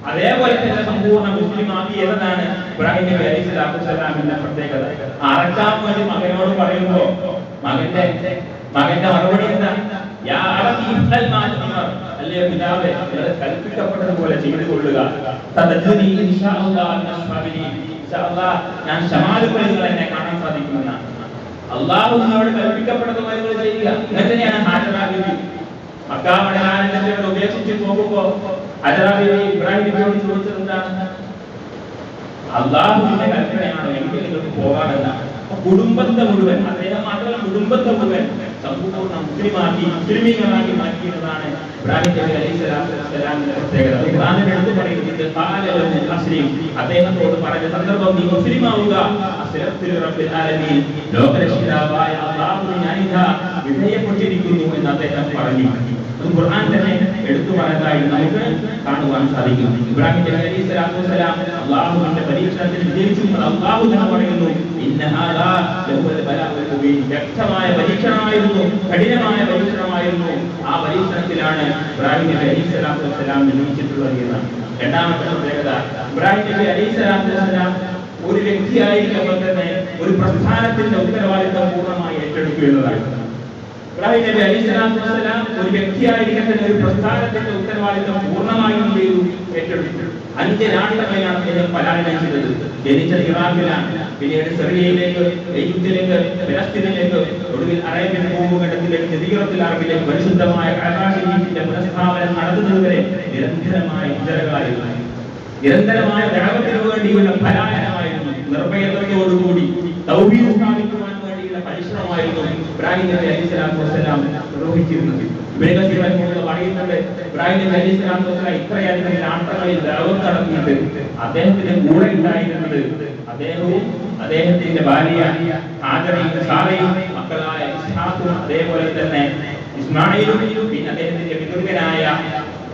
Speaker 1: അതേപോലെ തന്നെ സമ്പൂർണ്ണ മുസ്ലിമാക്കി എന്നതാണ് ഇബ്രാഹിം നബി അലൈഹിസ്സലാത്തു വസ്സലാമിന്റെ പ്രത്യേകത. അറക്കാൻ വേണ്ടി മകനോട് പറയുമ്പോ മകന്റെ മറുപടി എന്താ? യാ അബീ ഇഫ്അൽ മാ തുമർ, അല്ലയോ പിതാവേ, കൽപ്പിക്കപ്പെട്ടതുപോലെ ചെയ്തു കൊള്ളുക. തദജുനി ഇൻഷാ അല്ലാഹ് മിനൽ സാബിരീൻ, ഇൻഷാ അല്ലാഹ് ഞാൻ ക്ഷമാലുക്കളിൽ നിങ്ങൾ എന്നെ കാണാൻ സാധിക്കുമെന്നാണ്. അല്ലാഹു നമ്മോട് കൽപ്പിക്കപ്പെട്ടതുപോലെ നിങ്ങൾ ചെയ്യുക. അങ്ങനെ തന്നെയാണ് ഹാജറ ബീവി മക്ക മദീനയെ ഉപേക്ഷിച്ച് പോകുമ്പോ ഹാജറ ബീവി ഇബ്രാഹിം നബിയോട് ചോദിച്ചത് എന്താണ്? അല്ലാഹുവിന്റെ കൽപ്പനയാണോ എങ്കിൽ നിങ്ങൾക്ക് പോകാമെന്ന. കുടുംബത്തെ മുഴുവൻ, അദ്ദേഹം മാത്രമല്ല കുടുംബത്തെ മുഴുവൻ സമ്പൂർണ്ണ മുസ്ലിമീങ്ങളാക്കി മാറ്റിയതാണ് ഇബ്രാഹിം നബി അലൈഹിസ്സലാത്തു വസ്സലാമിന്റെ പ്രത്യേകത. ഖുർആനിൽ എടുത്തു പറയുന്നത് അദ്ദേഹത്തോട് പറഞ്ഞ സന്ദർഭം, നീ മുസ്ലിമാവുക, റബ്ബിൽ ആലമീൻ, ലോകരക്ഷിതാവായ അല്ലാഹുവിനെ ഞാനിതാ വിധേയപ്പെട്ടിരിക്കുന്നു എന്ന് അദ്ദേഹം പറഞ്ഞു. ഖുർആൻ തന്നെ എടുത്തു പറഞ്ഞതായി നമുക്ക് കാണുവാൻ സാധിക്കും. ഇബ്രാഹിം നബി അലൈഹിസ്സലാത്തു വസ്സലാം അല്ലാഹുവിന്റെ പരീക്ഷണത്തിൽ വിജയിച്ചു. അല്ലാഹു തന്നെ പറയുന്നു, ഇന്നഹാദാ ലഹുൽ ബലാഉൽ മുബീൻ, വ്യക്തമായ പരീക്ഷണമായിരുന്നു, കഠിനമായ പരീക്ഷണമായിരുന്നു. ആ പരീക്ഷണത്തിലാണ് ഇബ്രാഹിം നബി അലൈഹിസ്സലാത്തു വസ്സലാം വിജയിച്ചിട്ടുള്ളത് എന്നാണ്. രണ്ടാമത്തെ പ്രത്യേകത, ഇബ്രാഹിം നബി അലൈഹിസ്സലാത്തു വസ്സലാം ഒരു വ്യക്തിയായിരിക്കുമ്പോൾ തന്നെ ഒരു പ്രസ്ഥാനത്തിന്റെ ഉത്തരവാദിത്വം പൂർണ്ണമായി ഏറ്റെടുക്കുക എന്നതാണ്. ഇബ്രാഹിം നബി അലൈഹിസ്സലാത്തു വസ്സലാം ഒരു വ്യക്തിയായിരിക്കുന്ന ഒരു പ്രസ്ഥാനത്തിന്റെ ഉത്തരവാദിത്വം പൂർണ്ണമായും ഏറ്റെടുത്തു. 5 നാടുകളിലാണ് അദ്ദേഹം പലായനം ചെയ്തത്. ജനിച്ചത് ഇറാഖിലാണ്, പിന്നീട് സിറിയയിലേക്ക്, ഈജിപ്തിലേക്ക്, ഫലസ്തീനിലേക്ക്, ഒടുവിൽ അറേബ്യൻ ഭൂഖണ്ഡത്തിലേക്ക്, ജസീറത്തുൽ അറബിലേക്ക് പരിശുദ്ധമായ കഅബ ശരീഫിന്റെ പുനഃസ്ഥാപനം നടത്തുന്നതുവരെ നിരന്തരമായ ഹിജ്റകളായിരുന്നു. നിരന്തരമായ ദഅവത്തിന് വേണ്ടിയുള്ള പലായനമായിരുന്നു. നിർഭയതയോടുകൂടി തൗഹീദ് സ്ഥാപിക്കുവാൻ വേണ്ടിയുള്ള പരിശ്രമമായിരുന്നു ഇബ്രാഹിം നബി അലൈഹിസ്സലാത്തു വസ്സലാം നിർവഹിച്ചിരുന്നത്. ഇബ്നു കസീർ പറയുന്നുണ്ട്, ഇബ്രാഹിം നബി അലൈഹിസ്സലാത്തു വസ്സലാം ഇത്രയധികം രാഷ്ട്രങ്ങളിൽ ദഅവത്ത് നടത്തിയിട്ട് അദ്ദേഹത്തിന്റെ കൂടെ ഉണ്ടായിരുന്നത് അദ്ദേഹവും അദ്ദേഹത്തിന്റെ ഭാര്യ ഹാജറയും സാറയും മക്കളായ ഇസ്ഹാഖും അതേപോലെ തന്നെ ഇസ്മാഈലും പിന്നെ അദ്ദേഹത്തിന്റെ പിതൃകനായ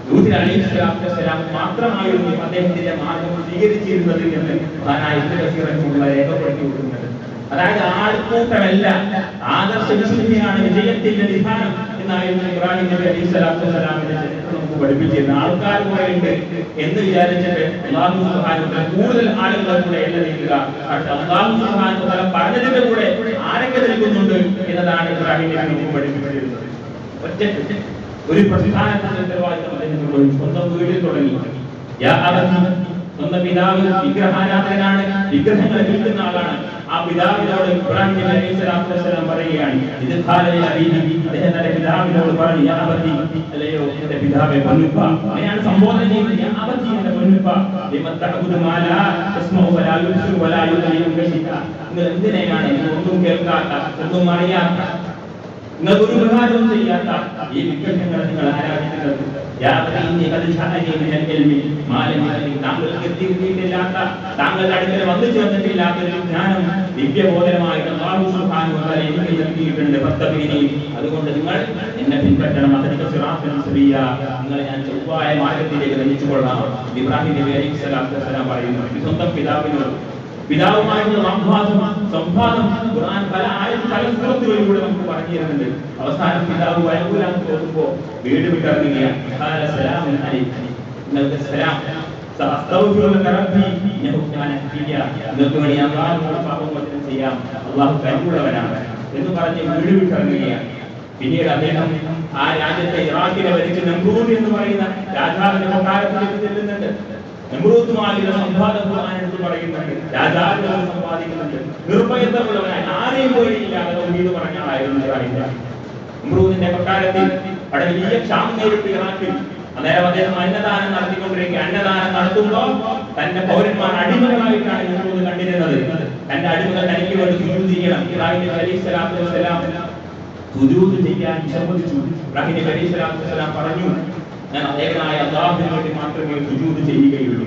Speaker 1: ലൂത്ത് അലൈഹിസ്സലാത്തു വസ്സലാം മാത്രമായിരുന്നു അദ്ദേഹത്തിന്റെ മാർഗം സ്വീകരിച്ചിരുന്നത് എന്ന് മഹാനായ ഇബ്നു കസീർ രേഖപ്പെടുത്തി കൊടുക്കുന്നത്. അതായത് ആൾക്കൂട്ടമല്ല, ആദർശ വിശുദ്ധിയാണ് വിജയത്തിന്റെ നിധാനം എന്നായിരുന്നു ഇബ്രാഹിം നബി അലൈഹി സ്വലാത്തു വസ്സലാമിന്റെ ചരിത്രം നമുക്ക് പഠിപ്പിച്ചിരുന്നത്. ആൾക്കാർ കുറെ ഉണ്ട് എന്ന് വിചാരിച്ചിട്ട് അല്ലാഹു സുബ്ഹാനഹു വ തആല കൂടുതൽ ആളുകളെ കൂടെ എല്ലാം നീക്കുക. പക്ഷെ അല്ലാഹു സുബ്ഹാനഹു വ തആല പറഞ്ഞതിന്റെ കൂടെ ആരൊക്കെ നിൽക്കുന്നുണ്ട് എന്നതാണ് ഇബ്രാഹിം നബി നമുക്ക് പഠിപ്പിച്ചിരുന്നത്. ഒറ്റ ഒരു പ്രധാനപ്പെട്ട ഉത്തരവാദിത്തം അദ്ദേഹം സ്വന്തം വീട്ടിൽ തുടങ്ങി. സ്വന്തം പിതാവ് വിഗ്രഹാരാധകനാണ്, വിഗ്രഹങ്ങളെ വിൽക്കുന്ന ആളാണ്. ആ പിതാവിനോട് ഇബ്രാഹിം നബി അലൈഹി സ്വലാത്തു വസ്സലാം പറയുകയാണ്, ഇത് ഖാലയ അബീഹി, അദ്ദേഹം തന്റെ പിതാവിനോട് പറഞ്ഞു, യാ അബതി, അല്ലയോ എന്റെ പിതാവേ, പൊന്നുപ്പ. അങ്ങനെയാണ് സംബോധന ചെയ്യുന്നത്, യാ അബതി, എന്റെ പൊന്നുപ്പ, ലിമ തഅബുദു മാ ലാ തസ്മഉ വലാ യുബ്സിറു വലാ യുഗ്നി കശിത. നിങ്ങൾ എന്തിനെയാണ് ഒന്നും കേൾക്കാത്ത, ഒന്നും അറിയാത്ത, നിങ്ങൾക്ക് ഒരു ഉപകാരവും ചെയ്യാത്ത ഈ വിഗ്രഹങ്ങളെ നിങ്ങൾ ആരാധിക്കുന്നത്? താങ്കൾക്ക് എത്തിയിട്ടില്ലാത്ത, താങ്കളുടെ അടുക്കൽ വന്നു ചേർന്നിട്ടില്ലാത്ത ഒരു ജ്ഞാനം ദിവ്യബോധനമായിട്ട് അല്ലാഹു സുബ്ഹാനഹു വ തആല എനിക്ക് നൽകിയിട്ടുണ്ട്. അതുകൊണ്ട് നിങ്ങൾ എന്നെ പിൻപറ്റണം. നിങ്ങളെ ഞാൻ ചൊവ്വായ മാർഗത്തിലേക്ക് നയിച്ചുകൊള്ളാം. ഇബ്രാഹിം നബി അലൈഹി സ്വലാത്തു വസ്സലാം പറയുന്നു സ്വന്തം പിതാവിനോട്. പിതാവുമായിട്ടുള്ള സംവാദം ഖുർആൻ പല സൂറത്തുകളിലൂടെ നമുക്ക് പറഞ്ഞു തരുന്നുണ്ട്. അവസാനം പിതാവ് വയമ്പൂരാൻ പോകുമ്പോ വീട് വിട്ടിറങ്ങുകയാണ്. നിങ്ങൾക്ക് സലാം, നിങ്ങൾക്ക് വേണ്ടി അല്ലാഹുവോട് പാപമോചനം ചെയ്യാം, അല്ലാഹു കരുണയുള്ളവനാണ് എന്ന് പറഞ്ഞ് വീട് വിട്ടിറങ്ങുകയാണ്. പിന്നീട് അദ്ദേഹം ആ രാജ്യത്തെ ഇറാഖിനെ ഭരിച്ച നമ്രൂദ് എന്ന് പറയുന്ന രാജാവിന്റെ കൊട്ടാരത്തിലേക്ക് ചെല്ലുന്നുണ്ട്. നമ്രൂദുമായുള്ള സംവാദം ഖുർആൻ എടുത്ത് പറയുന്നുണ്ട്. രാജാവിനോട് സംവാദിക്കുന്നുണ്ട്. നിർഭയത്വമുള്ളവനായി ആരെയും പേടിയില്ലാതെ തൗഹീദ് പറഞ്ഞ ആളായിരുന്നു ഇബ്രാഹിം. നമ്രൂദിന്റെ കൊട്ടാരത്തിൽ അവിടെ വലിയ ക്ഷാമം നേരിട്ട് ഇറാഖിൽ. അന്നേരം അദ്ദേഹം അന്നദാനം നടത്തിക്കൊണ്ടിരിക്കുക. അന്നദാനം നടത്തുമ്പോൾ തന്റെ പൗരന്മാർ അടിമകളായിട്ടാണ് നമ്രൂദ് കണ്ടിരുന്നത്. തന്റെ അടിമകൾ തനിക്ക് വേണ്ടി സുജൂദ് ചെയ്യണം. ഇബ്രാഹിം നബി അലൈഹി സ്വലാത്തു വസ്സലാം സുജൂദ് ചെയ്യാൻ വിസമ്മതിച്ചു. ഇബ്രാഹിം നബി അലൈഹി സ്വലാത്തു വസ്സലാം പറഞ്ഞു, ഞാൻ ഏകനായ അല്ലാഹുവിന് വേണ്ടി മാത്രമേ സുജൂദ് ചെയ്യുകയുള്ളൂ.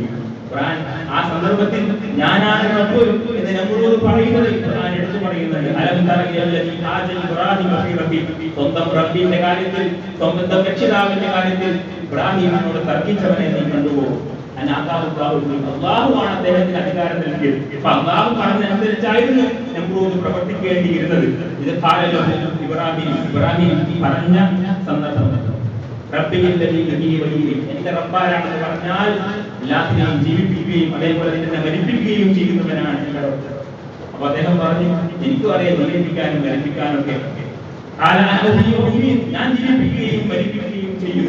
Speaker 1: ഖുർആൻ ആ സന്ദർഭത്തിൽ ഞാനാണ് റബ്ബ് എന്ന് നമ്രൂദ് പറയുന്നത് ഖുർആൻ എടുത്തു പറയുന്നുണ്ട്. അലം തറ ഇലല്ലദീ ഹാജ ഇബ്രാഹിം ഫീ റബ്ബി, സ്വന്തം റബ്ബിന്റെ കാര്യത്തിൽ, സ്വന്തം രക്ഷിതാവിന്റെ കാര്യത്തിൽ ഇബ്രാഹിമിനോട് തർക്കിച്ചവനെ നീ കണ്ടുപോകും. അല്ലാഹുവാണ് അദ്ദേഹത്തിന് അധികാരം നൽകിയത്. അല്ലാഹു പറഞ്ഞനുസരിച്ചായിരുന്നു നമ്രൂദ് പ്രവർത്തിക്കേണ്ടിയിരുന്നത്. ഇത് ഇബ്രാഹിം പറഞ്ഞ സന്ദർഭം. എന്റെ റബ്ബാരാണെന്ന് പറഞ്ഞാൽ എല്ലാത്തിനെയും ജീവിപ്പിക്കുകയും അതേപോലെ തന്നെ മരിപ്പിക്കുകയും ചെയ്യുന്നവനാണ് എന്റെ റബ്ബ്. അപ്പൊ അദ്ദേഹം പറഞ്ഞു, എനിക്കും അറിയാം ജീവിപ്പിക്കാനും മരിപ്പിക്കാനും ഒക്കെ. ഞാൻ ജീവിപ്പിക്കുകയും മരിപ്പിക്കുകയും ചെയ്യും.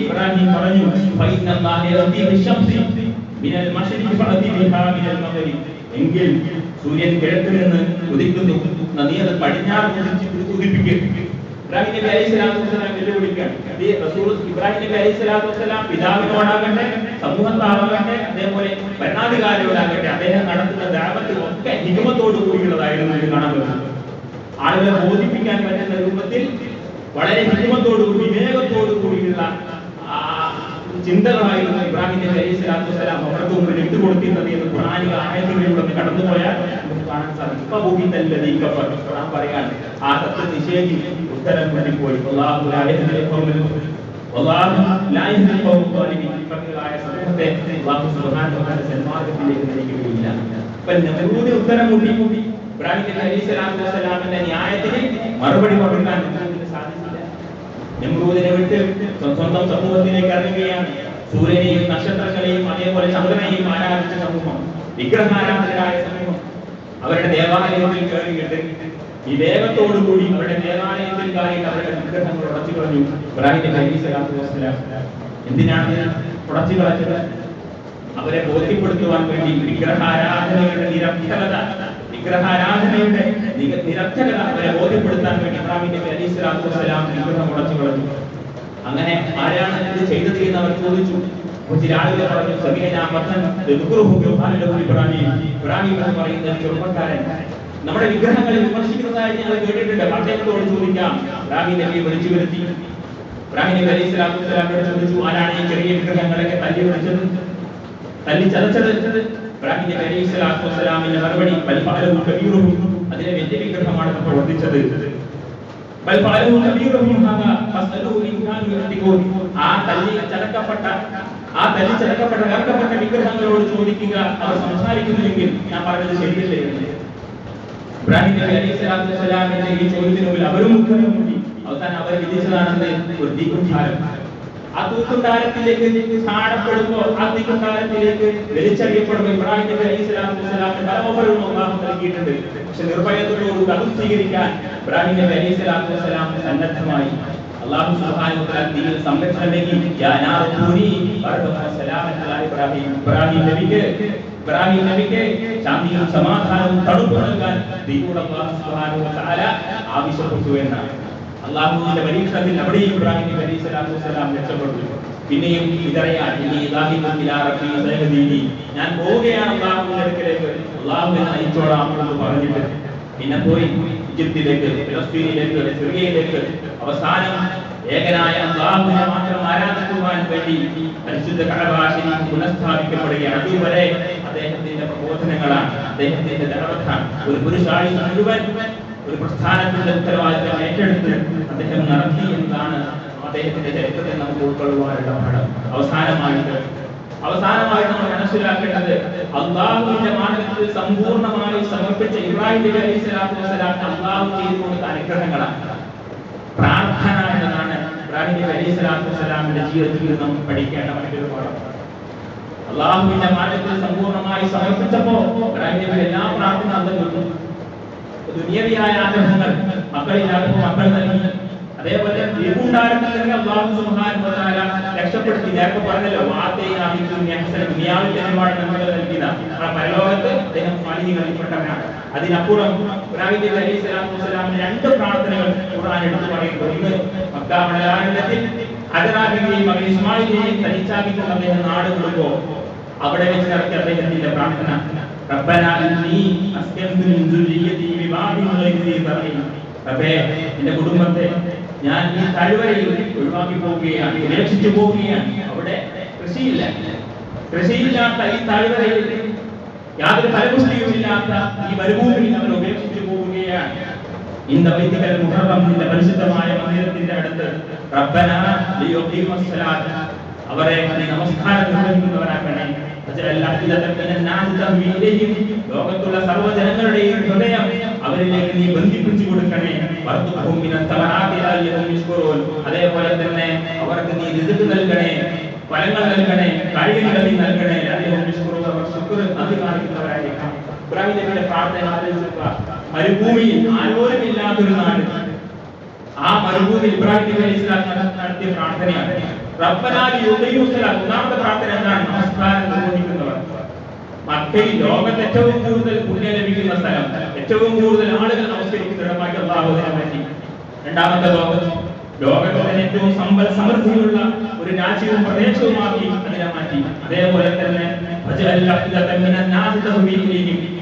Speaker 1: ഇബ്രാഹിം പറഞ്ഞു, എങ്കിൽ സൂര്യൻ കിഴക്ക് നിന്ന് ഉദിക്കുന്നു, നീ അത് പടിഞ്ഞാറ് ഉദിപ്പിക്കും. ഇബ്രാഹിം നബി അലൈഹി സ്വലാത്തു വസ്സലാം വെല്ലുവിളിക്കുകയാണ്. ഇബ്രാഹിം നബി അലൈഹി സ്വലാത്തു വസ്സലാം പിതാവിനോടാകട്ടെ, സമൂഹത്താകട്ടെ, അതേപോലെ ഭരണാധികാരിയോടാകട്ടെ അദ്ദേഹം നടത്തുന്ന ദഅവത്ത് ഒക്കെ ഹിക്മത്തോടു കൂടിയുള്ളതായിരുന്നു എന്ന് കാണാൻ പറ്റും. ആളുകളെ ബോധിപ്പിക്കാൻ പറ്റുന്ന രൂപത്തിൽ വളരെ ഹിക്മത്തോടുകൂടി വിവേകത്തോടു കൂടിയുള്ള ചിന്തകളായിരുന്നു ഇബ്രാഹിം നബി അലൈഹി സ്വലാത്തു വസ്സലാം അവർക്ക് മുമ്പിൽ ഇട്ടുകൊടുത്തിരുന്നത് എന്ന് ഖുർആനിക ആയത്തുകളിലൂടെ കടന്നുപോയാൽ നമുക്ക് കാണാൻ സാധിക്കും. ഖുർആൻ പറയാണ്, ആ സത്യം നിഷേധി ഉത്തരം നൽകിപ്പോയി. സന്മാർഗത്തിലേക്ക് നയിക്കുകയില്ല. ഉത്തരം മുട്ടി ഇബ്രാഹിം നബി അലൈഹി സ്വലാത്തു വസ്സലാമിന്റെ ന്യായത്തിന് മറുപടി കൊടുക്കാൻ സാധിച്ചില്ല. നമ്രൂദിനെ വിട്ട് സ്വന്തം സമൂഹത്തിലേക്ക് ഇറങ്ങുകയാണ്. സൂര്യനെയും നക്ഷത്രങ്ങളെയും അതേപോലെ ചന്ദ്രനെയും ആരാധിച്ച സമൂഹം, വിഗ്രഹാരാധകരായ സമൂഹം അവരുടെ ദേവാലയത്തിൽ കയറിയിട്ട് വിവേകത്തോടുകൂടി അവരുടെ ദേവാലയത്തിൽ കയറിയിട്ട് അവരുടെ വിഗ്രഹങ്ങൾ ഉടച്ചു കളഞ്ഞു. ഇബ്രാഹിം നബി അലൈഹി സ്വലാത്തു വസ്സലാം എന്തിനാണ് ഉടച്ചു കളഞ്ഞത്? അവരെ ബോധ്യപ്പെടുത്തുവാൻ വേണ്ടി വിഗ്രഹാരാധനയുടെ നിരർത്ഥകത അവരെ ബോധ്യപ്പെടുത്താൻ വേണ്ടി ഇബ്രാഹിം നബി അലൈഹി സ്വലാത്തു വസ്സലാം വിഗ്രഹം ഉടച്ചു കളഞ്ഞു. അങ്ങനെ ആരാണ് ഇത് ചെയ്തത് എന്ന് അവർ ചോദിച്ചു. ചില ആളുകൾ പറഞ്ഞു, ഇബ്രാഹിം എന്ന് പറയുന്ന ചെറുപ്പക്കാരൻ നമ്മുടെ വിഗ്രഹങ്ങളെ വിമർശിക്കുന്നതായി ഞങ്ങൾ കേട്ടിട്ടുണ്ട്. അദ്ദേഹത്തോട് ചോദിക്കാം. ഇബ്രാഹിം നബിയെ വിളിച്ചു വരുത്തി. ഇബ്രാഹിം നബി അലൈഹി സ്വലാത്തു വസ്സലാമിനോട് ചോദിച്ചു, ആരാണ് ഈ ചെറിയ വിഗ്രഹങ്ങളൊക്കെ തല്ലി വിളിച്ചത്, തല്ലി ചതച്ചത്? ഇബ്രാഹിം നബി അലൈഹി സ്വലാത്തു വസ്സലാമിന്റെ മറുപടി, അതിലെ വലിയ വിഗ്രഹമാണ് പ്രവർത്തിച്ചത്. ആ തല്ലി ചതക്കപ്പെട്ട വിഗ്രഹങ്ങളോട് ചോദിക്കുക, അവർ സംസാരിക്കുന്നുവെങ്കിൽ ഞാൻ പറഞ്ഞത് ശരിയല്ലേ? ഇബ്രാഹിം നബി അലൈഹി സ്വലാത്തു വസ്സലാമിന്റെ ഈ ചോദ്യത്തിന് മുമ്പിൽ അവരും ഉത്തരം മുട്ടി. അവസാനം അവർ വിധിച്ചതാണെന്ന് ഒരു തീക്കുണ്ടാരം. ആ തൂക്കുണ്ടാരത്തിലേക്ക് ചാടപ്പെടുമ്പോൾ ആ തീക്കുണ്ടാരത്തിലേക്ക് വലിച്ചെറിയപ്പെടുമ്പോൾ ഇബ്രാഹിം നബി അലൈഹി സ്വലാത്തു വസ്സലാമിന് പല ഓഫറുകളും അല്ലാഹു നൽകിയിട്ടുണ്ട്. പക്ഷെ നിർഭയത്തോടുകൂടി അതും സ്വീകരിക്കാൻ ഇബ്രാഹിം നബി അലൈഹി സ്വലാത്തു വസ്സലാം സന്നദ്ധമായി. അല്ലാഹു സുബ്ഹാനഹു വ തആല ദീനിൽ സംരക്ഷണം നൽകി. യാ നാറൂനി ബർദൻ വസലാമൻ അലാ ഇബ്രാഹിം. ഇബ്രാഹിം നബിക്ക് ശാന്തിയും സമാധാനവും തണുപ്പും നൽകാൻ ദൈവം അല്ലാഹു സുബ്ഹാനഹു വ തആല ആവശ്യപ്പെട്ടു എന്നാണ്. അല്ലാഹുവിന്റെ പരീക്ഷണത്തിൽ അവിടെയും ഇബ്രാഹിം നബി അലൈഹി സ്വലാത്തു വസ്സലാം രക്ഷപ്പെട്ടു. പിന്നെയും ഇതറിയാൻ ഞാൻ പോവുകയാണ് അല്ലാഹുവിന്റെ അടുക്കലേക്ക്, അല്ലാഹുവിനെ നയിച്ചോളാം എന്ന് പറഞ്ഞിട്ട് പിന്നെ പോയി ഈജിപ്തിലേക്ക്, ഫലസ്തീനിലേക്ക്, സിറിയയിലേക്ക്. അവസാനം ഏകനായ അല്ലാഹുവിനെ മാത്രം ആരാധിക്കുവാൻ വേണ്ടി പരിശുദ്ധ കഅബ ശരീഫ് പുനഃസ്ഥാപിക്കപ്പെടുകയാണ്. അതുവരെ അദ്ദേഹത്തിന്റെ പ്രബോധനങ്ങളാണ്, അദ്ദേഹത്തിന്റെ ദഅവത്താണ്. ഒരു പുരുഷാളി മുഴുവൻ ഒരു പ്രസ്ഥാനത്തിന്റെ ഉത്തരവാദിത്തം ഏറ്റെടുത്ത് അദ്ദേഹം നടത്തി എന്നതാണ് അദ്ദേഹത്തിന്റെ ചരിത്രത്തിൽ നമുക്ക് ഉൾക്കൊള്ളുവാനുള്ള പാഠം. അവസാനമായിട്ട് നമ്മൾ മനസ്സിലാക്കേണ്ടത് അല്ലാഹുവിന്റെ മാർഗ്ഗത്തിൽ സമ്പൂർണ്ണമായി സമർപ്പിച്ച ഇബ്രാഹിം നബി അലൈഹി സ്വലാത്തു വസ്സലാമിന് അല്ലാഹു ചെയ്തു കൊടുത്ത അനുഗ്രഹങ്ങളാണ്. പ്രാർത്ഥന എന്നതാണ് ഇബ്രാഹിം നബി അലൈഹി സ്വലാത്തു വസ്സലാമിന്റെ ജീവിതത്തിൽ നമുക്ക് പഠിക്കേണ്ട മറ്റൊരു പാഠം. അല്ലാഹുവിന്റെ മാർഗ്ഗത്തിൽ സമ്പൂർണ്ണമായി സമർപ്പിച്ചപ്പോൾ ഇബ്രാഹിം നബി എല്ലാ പ്രാർത്ഥന അന്തർപ്പെട്ടു. ദുനിയവിയായ ആഗ്രഹങ്ങൾ, മക്കളില്ലാത്തപ്പോൾ മക്കൾ നൽകി. അതേപോലെ ദീപുണ്ടായിരുന്നെങ്കിൽ അല്ലാഹു സുബ്ഹാനഹു വ തആല രക്ഷപ്പെടുത്തി. നേരത്തെ പറഞ്ഞല്ലോ, ദുനിയാവിൽ ഒരുപാട് നന്മകൾ നൽകിയതാണ്. പരലോകത്ത് അദ്ദേഹം സ്വാധീനങ്ങളിൽപ്പെട്ടവനാണ്. അതിനപ്പുറം ഇബ്രാഹിം നബി അലൈഹി സ്വലാത്തു വസ്സലാമിന്റെ 2 പ്രാർത്ഥനകൾ ഖുർആൻ എടുത്തു പറയുന്നു. ഒന്ന്, മക്ക മണലാരണ്യത്തിൽ ഹജറാബിയെയും മകൻ ഇസ്മായിലിനെയും തനിച്ചാക്കിക്കൊണ്ട് അദ്ദേഹം നാട് വിടുമ്പോൾ അവിടെ വെച്ച് നടത്തിയ അദ്ദേഹത്തിന്റെ പ്രാർത്ഥന, റബ്ബനാ ഇന്നി അസ്കൻതു മിൻ ദുർരിയ്യതി ബിവാദിൻ ഗൈരി ദീ സറഇൻ. റബ്ബേ, എന്റെ കുടുംബത്തെ ഞാൻ ഈ താഴ്വരയിൽ ഒഴിവാക്കി പോവുകയാണ്, ഉപേക്ഷിച്ചു പോവുകയാണ്. അവിടെ കൃഷിയില്ലാത്ത ഈ താഴ്വരയിൽ, യാതൊരു ഫലപുഷ്ടിയുമില്ലാത്ത ഈ മരുഭൂമിയിൽ അവർ ഉപേക്ഷിച്ചു പോവുകയാണ്. ഇന്നബൈതികൽ മുഹറം, നിന്റെ പരിശുദ്ധമായ മന്ദിരത്തിന്റെ അടുത്ത്, റബ്ബനാ ലിയുഖീമസ് സ്വലാത്ത, അവരെ നീ നമസ്കാരം നിർവഹിക്കുന്നവരാക്കണേ. ലോകത്തുള്ള സർവ്വജനങ്ങളുടെയും ഹൃദയം അവരിലേക്ക് നീ ബന്ധിപ്പിച്ചു കൊടുക്കണേ. അതേപോലെ തന്നെ അവർക്ക് നീ റിസ്ക് നൽകണേ, ഫലങ്ങൾ നൽകണേ, കാഴ്ചകൾ നീ നൽകണേ. നന്ദി കാണിക്കുന്നവരായിരിക്കാം. ഇബ്രാഹിം നബിയുടെ പ്രാർത്ഥന ആലോചിക്കുക. മരുഭൂമിയിൽ ആരോരുമില്ലാത്തൊരു നാട്, ആ മരുഭൂമിയിൽ ഇബ്രാഹിം നബി അലൈഹി സ്വലാം നടത്തിയ പ്രാർത്ഥനയാണ്. ഒന്നാമത്തെ പ്രാർത്ഥന എന്താണ്? നമസ്കാരം നിർവഹിക്കുന്നവർ. മക്കയിൽ ലോകത്ത് ഏറ്റവും കൂടുതൽ പുണ്യം ലഭിക്കുന്ന സ്ഥലം, ഏറ്റവും കൂടുതൽ ആളുകൾ നമസ്കരിക്കുന്ന ഇടമാക്കി അല്ലാഹുവിനെ മാറ്റി. രണ്ടാമത്തെ ലോകത്തെ ഏറ്റവും സമൃദ്ധിയുള്ള ഒരു രാജ്യവും പ്രദേശവുമാക്കി അതിനെ മാറ്റി. അതേപോലെ തന്നെ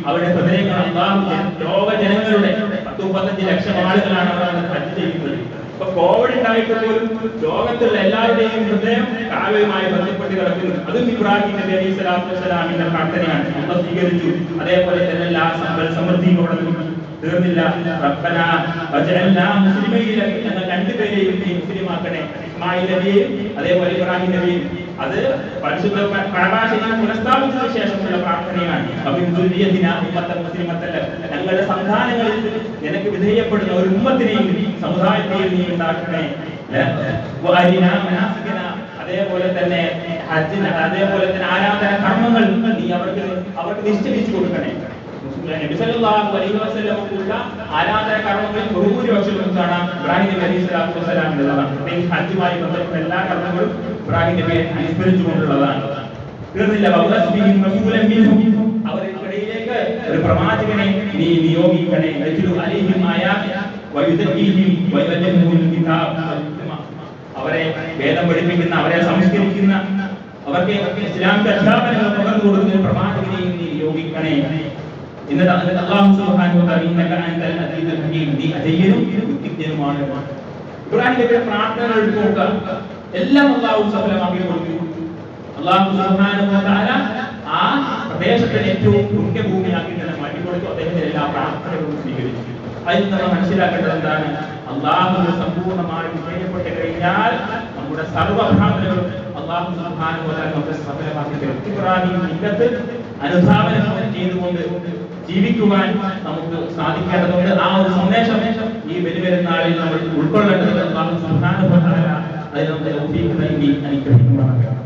Speaker 1: അവരുടെ ഹൃദയങ്ങൾ അല്ലാഹു ലോക ജനങ്ങളുടെ 10-15 ലക്ഷം ആളുകളാണ് അവർ ഹജ്ജ് ചെയ്യുന്നത്. ഇപ്പൊ കോവിഡ് ഉണ്ടായിട്ട് പോലും ലോകത്തുള്ള എല്ലാവരുടെയും ഹൃദയം കാവയുമായി ബന്ധപ്പെട്ട് കിടക്കുന്നു. അതും ഇബ്രാഹിം നബി അലൈഹി സ്വലാത്തു വസ്സലാമിന്റെ പ്രാർത്ഥനയാണ്. നമ്മൾ സ്വീകരിച്ചു. അതേപോലെ തന്നെ എല്ലാ സമൃദ്ധിയോടെ തീർന്നില്ല. റബ്ബനാ വജഅൽനാ മുസ്ലിമീന, ഞങ്ങൾ 2 പേരെയും നീ മുസ്ലിമാക്കണേ. ഇസ്മായിൽ നബിയെയും അതേപോലെ ഇബ്രാഹിം നബിയെയും. അത് പരിശുദ്ധ കഅബ ശരീഫ് പുനഃസ്ഥാപിച്ചതിനു ശേഷമുള്ള പ്രാർത്ഥനയാണ്. ഞങ്ങളുടെ സന്താനങ്ങളിൽ നിനക്ക് വിധേയപ്പെടുന്ന ഒരു ഉമ്മത്തിനെയും സമുദായത്തെയും നീ ഉണ്ടാക്കണേ. അതേപോലെ തന്നെ ആരാധന കർമ്മങ്ങൾ നീ അവർക്ക് നിശ്ചയിച്ചു കൊടുക്കണേ. നബി സല്ലല്ലാഹു അലൈഹി വസല്ലം ആരാധന കർമ്മങ്ങളിൽ ഭൂരിപക്ഷവും കാണാം ഇബ്രാഹിം നബി അലൈഹി സ്വലാത്തു വസ്സലാമിൻ്റെതാണ്. ഹജ്ജുമായി ബന്ധപ്പെട്ട എല്ലാ കർമ്മങ്ങളും ഇബ്രാഹിം നബിയെ അനുസ്മരിച്ചുകൊണ്ടുള്ളതാണ്. തീർന്നില്ല, അവർക്കിടയിലേക്ക് ഒരു പ്രവാചകനെ നീ നിയോഗിക്കണേ. അവരെ വേദം പഠിപ്പിക്കുന്ന, അവരെ സംസ്കരിക്കുന്ന, അവർക്ക് ഇസ്ലാമിന്റെ അധ്യാപനങ്ങൾ പകർന്നു കൊടുക്കുന്ന പ്രവാചകനെയും നീ നിയോഗിക്കണേ. അല്ലാഹു സുബ്ഹാനഹു വ തആല ഇന്നക അൻതൽ അസീസുൽ ഹകീം, നീ അജയ്യനും ബുദ്ധിജ്ഞനുമാണ്. ഇബ്രാഹിം നബിയുടെ പ്രാർത്ഥനകൾ എടുത്തുകൊണ്ട് എല്ലാം അല്ലാഹു സഫലമാക്കി കൊടുത്തു. അല്ലാഹു സുബ്ഹാനഹു വ തആല ആ പ്രദേശത്തെ ഏറ്റവും പുണ്യഭൂമിയാക്കി തന്നെ മാറ്റിക്കൊടുത്തു. അദ്ദേഹത്തിന്റെ എല്ലാ പ്രാർത്ഥനകളും സ്വീകരിച്ചു. അതിൽ നമ്മൾ മനസ്സിലാക്കേണ്ടത് എന്താണ്? അല്ലാഹുവിനെ സമ്പൂർണ്ണമായി വിധേയപ്പെട്ട് കഴിഞ്ഞാൽ നമ്മുടെ സർവ്വ പ്രാർത്ഥനകളും അല്ലാഹു സുബ്ഹാനഹു വ തആല നമുക്ക് സഫലമാക്കി തരും. ഇബ്രാഹിം മില്ലത്ത് അനുധാവനം ചെയ്തുകൊണ്ട് ജീവിക്കുവാൻ നമുക്ക് സാധിക്കേണ്ടതുണ്ട്. ആ ഒരു സന്ദേശം ഈ ബലിപെരുന്നാളിൽ നമ്മൾ ഉൾക്കൊള്ളേണ്ടത് അല്ലാഹു സുബ്ഹാനഹു വ തആല അതിന് നമുക്ക് തൗഫീഖ് നൽകി അനുഗ്രഹിക്കുമാറാകട്ടെ.